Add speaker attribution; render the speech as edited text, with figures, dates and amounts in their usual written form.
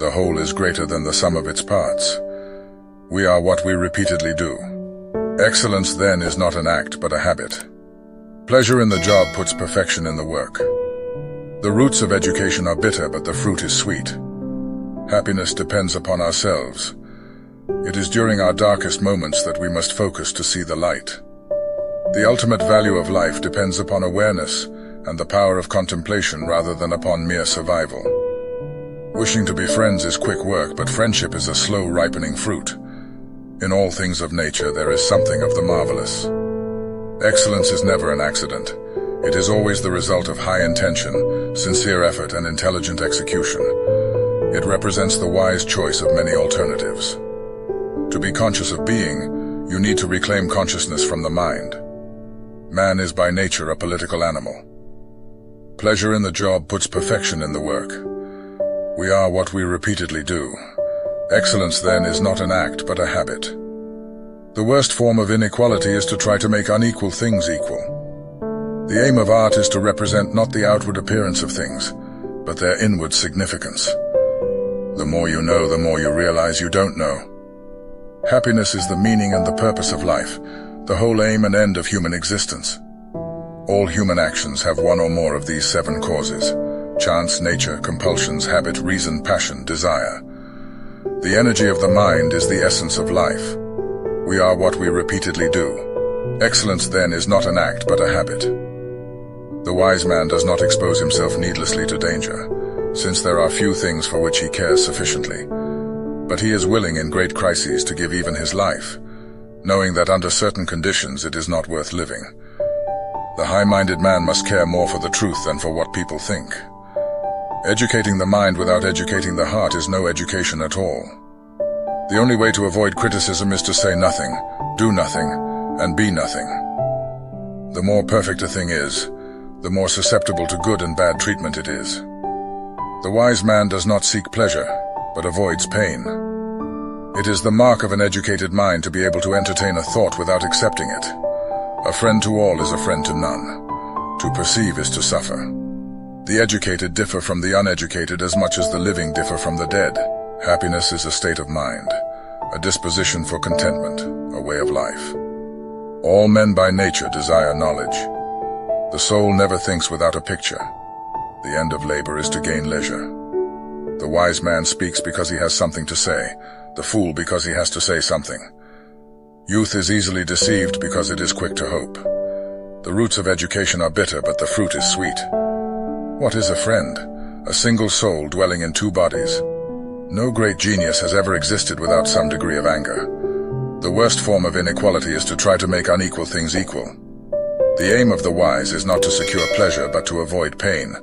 Speaker 1: The whole is greater than the sum of its parts. We are what we repeatedly do. Excellence, then, is not an act, but a habit. Pleasure in the job puts perfection in the work. The roots of education are bitter, but the fruit is sweet. Happiness depends upon ourselves. It is during our darkest moments that we must focus to see the light. The ultimate value of life depends upon awareness and the power of contemplation rather than upon mere survival. Wishing to be friends is quick work, but friendship is a slow ripening fruit. In all things of nature there is something of the marvelous. Excellence is never an accident. It is always the result of high intention, sincere effort, and intelligent execution. It represents the wise choice of many alternatives. To be conscious of being, you need to reclaim consciousness from the mind. Man is by nature a political animal. Pleasure in the job puts perfection in the work. We are what we repeatedly do. Excellence, then, is not an act, but a habit. The worst form of inequality is to try to make unequal things equal. The aim of art is to represent not the outward appearance of things, but their inward significance. The more you know, the more you realize you don't know. Happiness is the meaning and the purpose of life, the whole aim and end of human existence. All human actions have one or more of these 7 causes: chance, nature, compulsions, habit, reason, passion, desire. The energy of the mind is the essence of life. We are what we repeatedly do. Excellence, then, is not an act, but a habit. The wise man does not expose himself needlessly to danger, since there are few things for which he cares sufficiently. But he is willing in great crises to give even his life, knowing that under certain conditions it is not worth living. The high-minded man must care more for the truth than for what people think. Educating the mind without educating the heart is no education at all. The only way to avoid criticism is to say nothing, do nothing, and be nothing. The more perfect a thing is, the more susceptible to good and bad treatment it is. The wise man does not seek pleasure, but avoids pain. It is the mark of an educated mind to be able to entertain a thought without accepting it. A friend to all is a friend to none. To perceive is to suffer. The educated differ from the uneducated as much as the living differ from the dead. Happiness is a state of mind, a disposition for contentment, a way of life. All men by nature desire knowledge. The soul never thinks without a picture. The end of labor is to gain leisure. The wise man speaks because he has something to say, the fool because he has to say something. Youth is easily deceived because it is quick to hope. The roots of education are bitter, but the fruit is sweet. What is a friend? A single soul dwelling in 2 bodies. No great genius has ever existed without some degree of anger. The worst form of inequality is to try to make unequal things equal. The aim of the wise is not to secure pleasure, but to avoid pain.